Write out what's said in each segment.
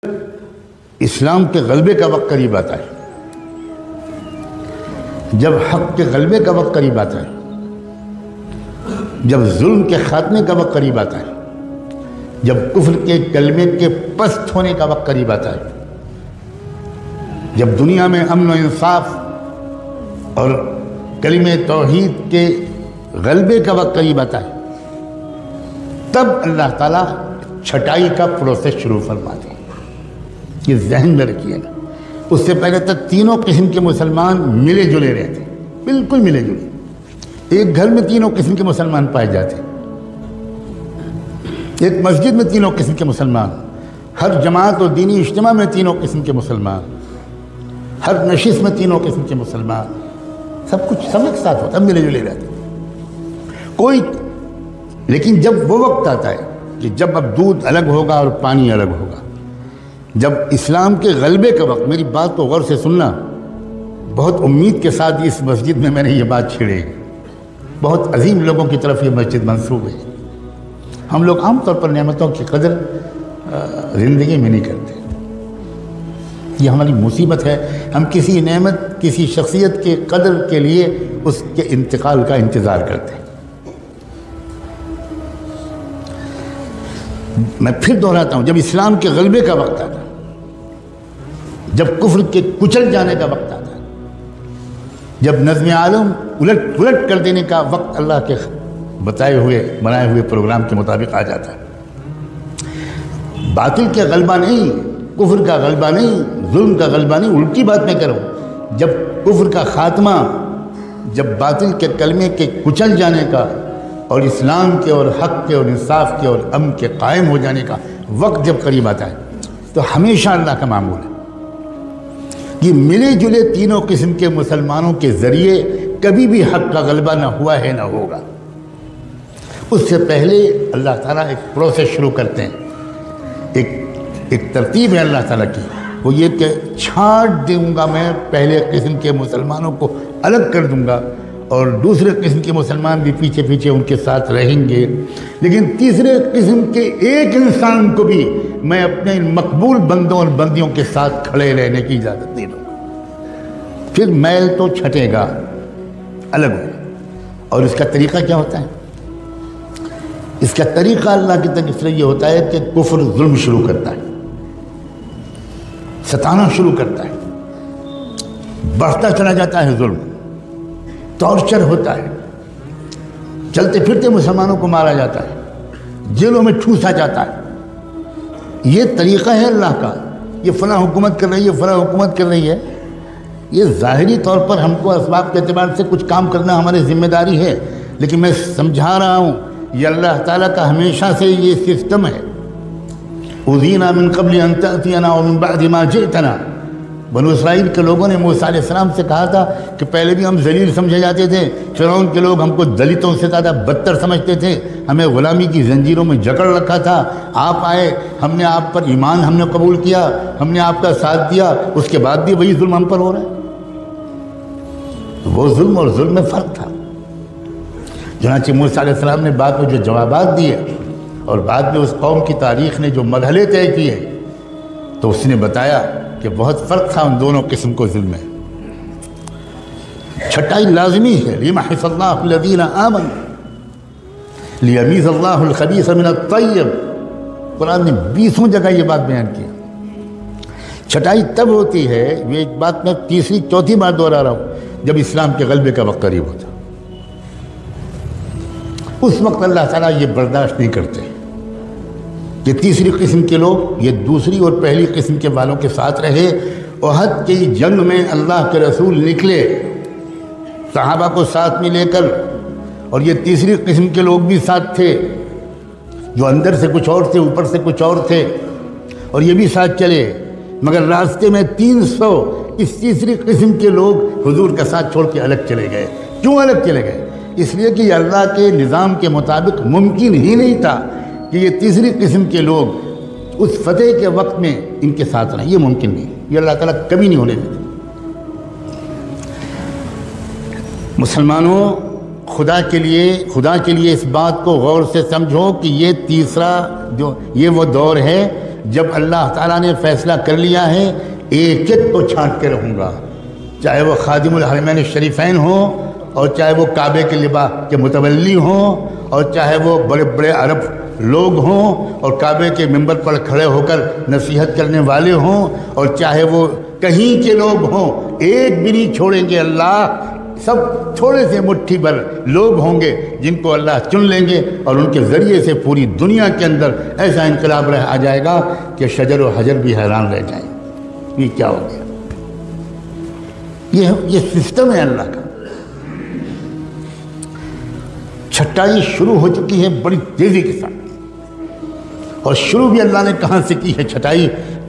اسلام کے غلبے کا وقت قریب آتا ہے، جب حق کے غلبے کا وقت قریب آتا ہے، جب ظلم کے خاتمے کا وقت قریب آتا ہے، جب کفر کے کلمے کے پست ہونے کا وقت قریب آتا ہے، جب دنیا میں امن و انصاف اور کلمہ توحید کے غلبے کا وقت قریب آتا ہے، تب اللہ تعالیٰ چھٹائی کا پروسیس شروع فرماتے ہیں۔ یہ ذہن میں رکھیے گا، اس سے پہلے تک تینوں قسم کے مسلمان ملے جلے رہتے ہیں، بالکل ملے جلے، ایک گھر میں تینوں قسم کے مسلمان پائے جاتے ہیں، ایک مسجد میں تینوں قسم کے مسلمان، ہر جماعت اور دینی اجتماع میں تینوں قسم کے مسلمان، ہر نشست میں تینوں قسم کے مسلمان، سب کچھ سب ایک ساتھ ہوتا ہے، ملے جلے رہتے ہیں کوئی۔ لیکن جب وہ وقت آتا ہے کہ جب اب دودھ الگ ہوگا اور پانی الگ ہوگا، جب اسلام کے غلبے کا وقت، میری بات کو غور سے سننا، بہت امید کے ساتھ اس مسجد میں نے یہ بات چھیڑی، بہت عظیم لوگوں کی طرف یہ مسجد منسوب ہے۔ ہم لوگ عام طور پر نعمتوں کی قدر زندگی میں نہیں کرتے، یہ ہماری مصیبت ہے۔ ہم کسی نعمت، کسی شخصیت کے قدر کے لیے اس کے انتقال کا انتظار کرتے ہیں۔ میں پھر دہراتا ہوں، جب اسلام کے غلبے کا وقت آتا ہے، جب کفر کے کچل جانے کا وقت آتا ہے، جب نظم عالم الٹ کر دینے کا وقت اللہ کے بنائے ہوئے پروگرام کے مطابق آ جاتا ہے، باطل کا غلبہ نہیں، کفر کا غلبہ نہیں، ظلم کا غلبہ نہیں، الٹی بات میں کروں، جب کفر کا خاتمہ، جب باطل کے کلمے کے کچل جانے کا اور اسلام کے اور حق کے اور انصاف کے اور امن کے قائم ہو جانے کا وقت جب قریب آتا ہے، تو ہمیشہ اللہ کا معمول ہے کہ ملے جلے تینوں قسم کے مسلمانوں کے ذریعے کبھی بھی حق کا غلبہ نہ ہوا ہے نہ ہوگا۔ اس سے پہلے اللہ تعالیٰ ایک پروسیس شروع کرتے ہیں، ایک ترتیب ہے اللہ تعالیٰ کی، وہ یہ کہ چھانٹ دوں گا میں، پہلے قسم کے مسلمانوں کو الگ کر دوں گا اور دوسرے قسم کے مسلمان بھی پیچھے پیچھے ان کے ساتھ رہیں گے، لیکن تیسرے قسم کے ایک انسان کو بھی میں اپنے مقبول بندوں اور بندیوں کے ساتھ کھڑے رہنے کی اجازت دے دوں گا۔ پھر میل تو چھٹے گا، الگ ہوگا۔ اور اس کا طریقہ کیا ہوتا ہے؟ اس کا طریقہ اللہ کی طرف سے یہ ہوتا ہے کہ کفر ظلم شروع کرتا ہے، ستانا شروع کرتا ہے، بڑھتا چلا جاتا ہے ظلم، ٹارچر ہوتا ہے، چلتے پھرتے مسلمانوں کو مارا جاتا ہے، جیلوں میں ٹھوسا جاتا ہے۔ یہ طریقہ ہے اللہ کا، یہ فلاں حکومت کر رہی ہے، فلاں حکومت کر رہی ہے، یہ ظاہری طور پر ہم کو اسباب کے اعتبار سے کچھ کام کرنا ہماری ذمہ داری ہے، لیکن میں سمجھا رہا ہوں یہ اللہ تعالیٰ کا ہمیشہ سے یہ سسٹم ہے۔ اُذِينَا مِن قَبْلِ أَن تَأْتِيَنَا وَمِن بَعْدِ مَا جِئْتَنَا، بنو اسرائیل کے لوگوں نے موسیٰ علیہ السلام سے کہا تھا کہ پہلے بھی ہم ذلیل سمجھے جاتے تھے، فرعون کے لوگ ہم کو دلتوں سے زیادہ بدتر سمجھتے تھے، ہمیں غلامی کی زنجیروں میں جکڑ رکھا تھا، آپ آئے، ہم نے آپ پر ایمان ہم نے قبول کیا، ہم نے آپ کا ساتھ دیا، اس کے بعد بھی وہی ظلم ہم پر ہو رہا ہے۔ وہ ظلم اور ظلم میں فرق تھا۔ چنانچہ موسیٰ علیہ السلام نے بعد میں جو جوابات دیے اور بعد میں اس قوم کی تاریخ نے جو مرحلے طے کیے، تو اس نے بتایا کہ بہت فرق تھا ان دونوں قسم کو ظلم میں۔ چھٹائی لازمی ہے، لِيَمْحِصَ اللَّهُ الَّذِينَ آمَنُوا لِيَمِيزَ اللَّهُ الْخَبِيثَ مِنَ الطَّيِّبِ، قرآن نے 20 جگہ یہ بات بیان کی۔ چھٹائی تب ہوتی ہے، یہ ایک بات میں تیسری چوتھی بار دوہرا رہا ہوں، جب اسلام کے غلبے کا وقت قریب ہوتا، اس وقت اللہ تعالیٰ یہ برداشت نہیں کرتے کہ تیسری قسم کے لوگ یہ دوسری اور پہلی قسم کے والوں کے ساتھ رہے۔ احد کی جنگ میں اللہ کے رسول نکلے صحابہ کو ساتھ میں لے کر، اور یہ تیسری قسم کے لوگ بھی ساتھ تھے، جو اندر سے کچھ اور تھے، اوپر سے کچھ اور تھے، اور یہ بھی ساتھ چلے، مگر راستے میں 300 اس تیسری قسم کے لوگ حضور کا ساتھ چھوڑ کے الگ چلے گئے۔ کیوں الگ چلے گئے؟ اس لیے کہ یہ اللہ کے نظام کے مطابق ممکن ہی نہیں تھا کہ یہ تیسری قسم کے لوگ اس فتح کے وقت میں ان کے ساتھ رہیں، یہ ممکن نہیں، یہ اللہ تعالیٰ کبھی نہیں ہونے دیتے۔ مسلمانوں، خدا کے لیے اس بات کو غور سے سمجھو کہ یہ تیسرا یہ وہ دور ہے جب اللہ تعالیٰ نے فیصلہ کر لیا ہے ایک ایک کو چھانٹ کے رہوں گا، چاہے وہ خادم الحرمین الشریفین ہوں، اور چاہے وہ کعبے کے لباس کے متولی ہوں، اور چاہے وہ بڑے بڑے عرب لوگ ہوں اور کعبے کے منبر پر کھڑے ہو کر نصیحت کرنے والے ہوں، اور چاہے وہ کہیں کے لوگ ہوں، ایک بھی نہیں چھوڑیں گے اللہ۔ سب تھوڑے سے مٹھی بھر لوگ ہوں گے جن کو اللہ چن لیں گے، اور ان کے ذریعے سے پوری دنیا کے اندر ایسا انقلاب آ جائے گا کہ شجر و حجر بھی حیران رہ جائیں، یہ کیا ہو گیا؟ یہ سسٹم ہے اللہ کا۔ چھٹائی شروع ہو چکی ہے بڑی تیزی کے ساتھ، اور شروع بھی اللہ نے کہاں سے کی ہے چھٹائی؟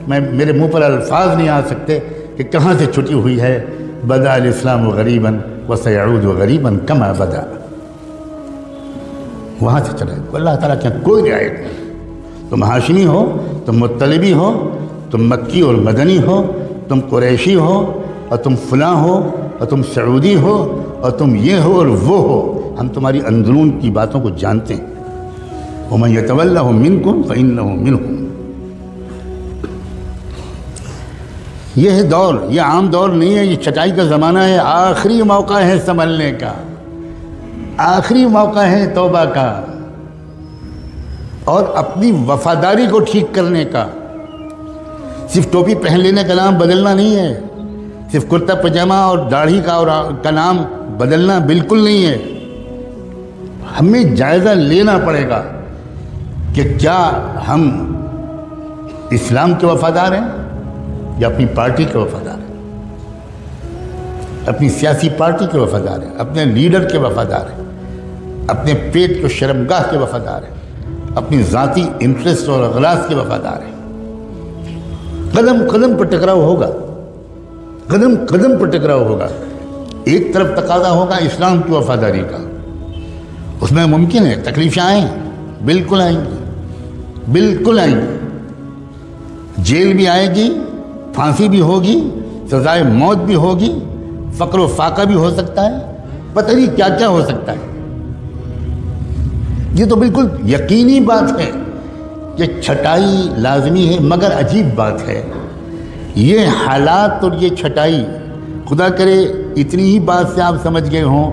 میرے منہ پر الفاظ نہیں آ سکتے کہ کہاں سے چھٹی ہوئی ہے۔ بدأ الاسلام غریباً وسيعود غریباً كما بدأ، وہاں سے چلا ہے۔ اللہ تعالیٰ کے کوئی رعایت نہیں، تم ہاشمی ہو، تم مطلبی ہو، تم مکی اور مدنی ہو، تم قریشی ہو، اور تم فلاں ہو، اور تم سعودی ہو، اور تم یہ ہو اور وہ ہو، ہم تمہاری اندرون کی باتوں کو جانتے ہیں۔ وَمَن يَتَوَلَّهُ مِنكُمْ فَإِنَّهُ مِنْهُمْ۔ یہ دور، یہ عام دور نہیں ہے، یہ چھٹائی کا زمانہ ہے، آخری موقع ہے سنبھلنے کا، آخری موقع ہے توبہ کا، اور اپنی وفاداری کو ٹھیک کرنے کا۔ صرف ٹوپی پہن لینے کا نام بدلنا نہیں ہے، صرف کرتا پجامہ اور داڑھی کا نام بدلنا بالکل نہیں ہے۔ ہمیں جائزہ لینا پڑے گا کہ کیا ہم اسلام کے وفادار ہیں یا اپنی پارٹی کے وفادار ہیں، اپنی سیاسی پارٹی کے وفادار ہیں، اپنے لیڈر کے وفادار ہیں، اپنے پیٹ کو شرمگاہ کے وفادار ہیں، اپنی ذاتی انٹرسٹ اور اغراض کے وفادار ہیں۔ قدم قدم پر ٹکراؤ ہوگا، قدم قدم پر ٹکراؤ ہوگا۔ ایک طرف تقاضا ہوگا اسلام کی وفاداری کا، اس میں ممکن ہے تکلیفیں آئیں، بالکل آئیں گی، بالکل آئیں گی، جیل بھی آئے گی، پھانسی بھی ہوگی، سزائے موت بھی ہوگی، فقر و فاقہ بھی ہو سکتا ہے، پتہ نہیں کیا کیا ہو سکتا ہے۔ یہ تو بالکل یقینی بات ہے کہ چھٹائی لازمی ہے، مگر عجیب بات ہے یہ حالات اور یہ چھٹائی، خدا کرے اتنی ہی بات سے آپ سمجھ گئے ہوں،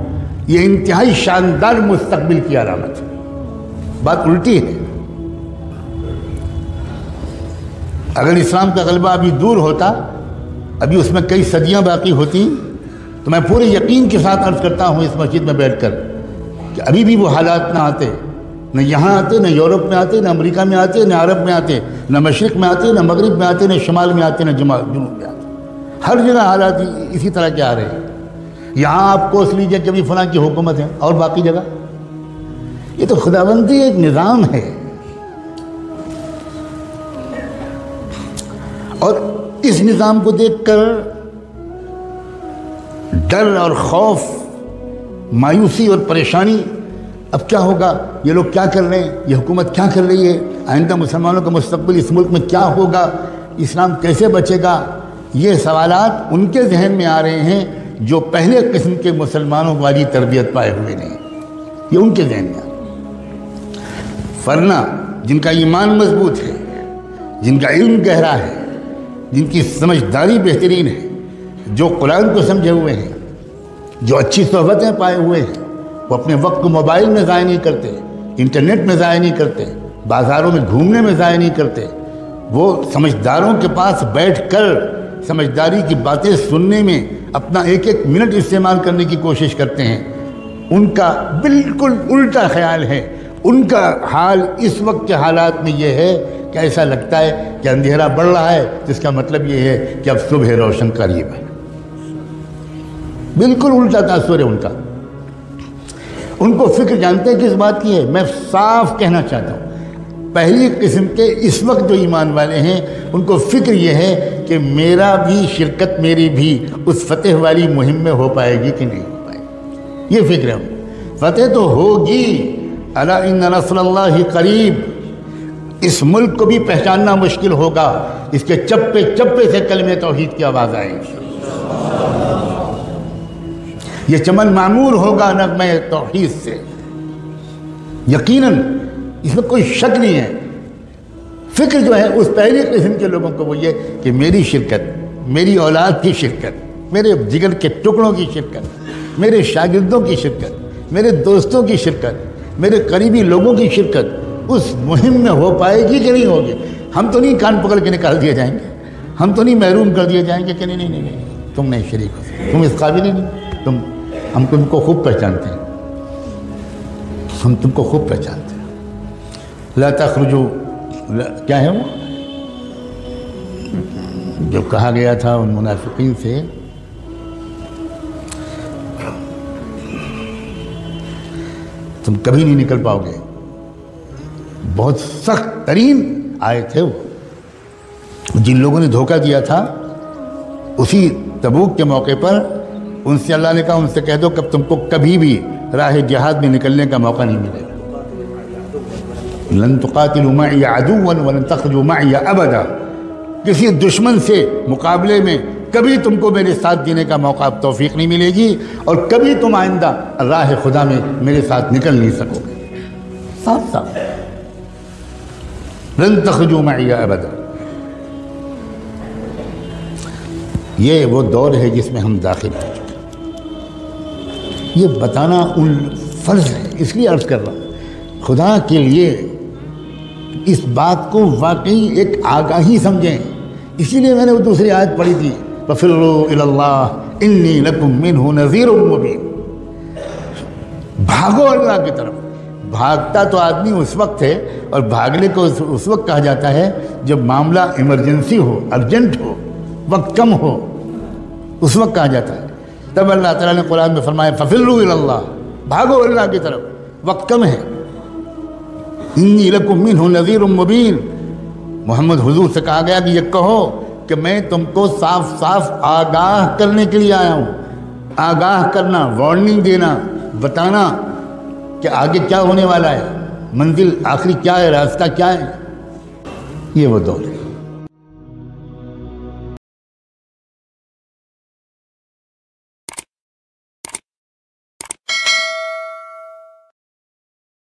یہ انتہائی شاندار مستقبل کی علامت ہے۔ بات الٹی ہے، اگر اسلام کا غلبہ ابھی دور ہوتا، ابھی اس میں کئی صدیاں باقی ہوتی، تو میں پورے یقین کے ساتھ عرض کرتا ہوں اس مسجد میں بیٹھ کر کہ ابھی بھی وہ حالات نہ آتے، نہ یہاں آتے، نہ یورپ میں آتے، نہ امریکہ میں آتے، نہ عرب میں آتے، نہ مشرق میں آتے، نہ مغرب میں آتے، نہ شمال میں آتے، نہ جنوب میں آتے۔ ہر جگہ حالات اسی طرح کے آ رہے ہیں۔ یہاں آپ کوس لیجئے کہ ابھی فلاں کی حکومت ہے، اور باقی جگہ یہ تو خداوندی ایک نظام ہے، اور اس نظام کو دیکھ کر ڈر اور خوف، مایوسی اور پریشانی، اب کیا ہوگا، یہ لوگ کیا کر رہے ہیں، یہ حکومت کیا کر رہی ہے، آئندہ مسلمانوں کا مستقبل اس ملک میں کیا ہوگا، اسلام کیسے بچے گا، یہ سوالات ان کے ذہن میں آ رہے ہیں جو پہلے قسم کے مسلمانوں والی تربیت پائے ہوئے نہیں، یہ ان کے ذہن میں آ رہے ہیں۔ ورنہ جن کا ایمان مضبوط ہے، جن کا علم گہرا ہے، جن کی سمجھداری بہترین ہے، جو قرآن کو سمجھے ہوئے ہیں، جو اچھی صحبتیں پائے ہوئے ہیں، وہ اپنے وقت کو موبائل میں ضائع نہیں کرتے، انٹرنیٹ میں ضائع نہیں کرتے، بازاروں میں گھومنے میں ضائع نہیں کرتے، وہ سمجھداروں کے پاس بیٹھ کر سمجھداری کی باتیں سننے میں اپنا ایک ایک منٹ استعمال کرنے کی کوشش کرتے ہیں۔ ان کا بالکل الٹا خیال ہے، ان کا حال اس وقت کے حالات میں یہ ہے کہ ایسا لگتا ہے کہ اندھیرا بڑھ رہا ہے، جس کا مطلب یہ ہے کہ اب صبح روشن قریب ہے۔ بالکل الٹا تاثر ہے ان کا۔ ان کو فکر جانتے ہیں کس بات کی ہے؟ میں صاف کہنا چاہتا ہوں، پہلی قسم کے اس وقت جو ایمان والے ہیں ان کو فکر یہ ہے کہ میرا بھی شرکت، میری بھی اس فتح والی مہم میں ہو پائے گی کہ نہیں ہو پائے گی، یہ فکر ہے۔ فتح تو ہوگی، الا ان نصر اللہ قریب۔ اس ملک کو بھی پہچاننا مشکل ہوگا، اس کے چپے چپے سے کلمہ توحید کی آواز آئے گی، یہ چمن معمور ہوگا نغمہ توحید سے، یقیناً اس میں کوئی شک نہیں ہے۔ فکر جو ہے اس پہلی قسم کے لوگوں کو وہ یہ کہ میری شرکت، میری اولاد کی شرکت، میرے جگر کے ٹکڑوں کی شرکت، میرے شاگردوں کی شرکت، میرے دوستوں کی شرکت، میرے قریبی لوگوں کی شرکت اس مہم میں ہو پائے گی کہ نہیں ہوگی۔ ہم تو نہیں کان پکڑ کے نکال دیے جائیں گے، ہم تو نہیں محروم کر دیے جائیں گے کہ نہیں تم نہیں شریک ہو، تم اس قابل ہی نہیں، ہم تم کو خوب پہچانتے ہیں، ہم تم کو خوب پہچانتے ہیں۔ لا تخرجوا، کیا ہے وہ جو کہا گیا تھا ان منافقین سے، تم کبھی نہیں نکل پاؤ گے، بہت سخت ترین آئے تھے وہ۔ جن لوگوں نے دھوکہ دیا تھا اسی تبوک کے موقع پر ان سے اللہ نے کہا ان سے کہہ دو کہ تم کو کبھی بھی راہ جہاد میں نکلنے کا موقع نہیں ملے گا۔ لن تقاتلوا معي عدوا ولن تخرجوا معي ابدا، کسی دشمن سے مقابلے میں کبھی تم کو میرے ساتھ دینے کا موقع توفیق نہیں ملے گی، اور کبھی تم آئندہ راہ خدا میں میرے ساتھ نکل نہیں سکو گے۔ صاف صاف، لن تخرجوا معي ابدا۔ یہ وہ دور ہے جس میں ہم داخل ہو چکے، یہ بتانا ان فرض ہے، اس لیے عرض کر رہا ہوں خدا کے لیے اس بات کو واقعی ایک آگاہی سمجھیں۔ اسی لیے میں نے وہ دوسری آیت پڑھی تھی، فَفِرُّوا إِلَى اللَّهِ إِنِّي لَكُمْ مِنْهُ نَذِيرٌ مُبِينٌ، بھاگو اللہ کی طرف۔ بھاگتا تو آدمی اس وقت ہے، اور بھاگنے کو اس وقت کہا جاتا ہے جب معاملہ ایمرجنسی ہو، ارجنٹ ہو، وقت کم ہو، اس وقت کہا جاتا ہے۔ تب اللہ تعالیٰ نے قرآن میں فرمایا فَفِرُّوا إِلَى اللَّهِ، بھاگو اللہ کی طرف، وقت کم ہے۔ انی لکم منہ نذیر مبین، محمد حضور سے کہا گیا کہ یہ کہو کہ میں تم کو صاف صاف آگاہ کرنے کے لیے آیا ہوں۔ آگاہ کرنا، وارننگ دینا، بتانا کہ آگے کیا ہونے والا ہے، منزل آخری کیا ہے، راستہ کیا ہے۔ یہ وہ دور ہے۔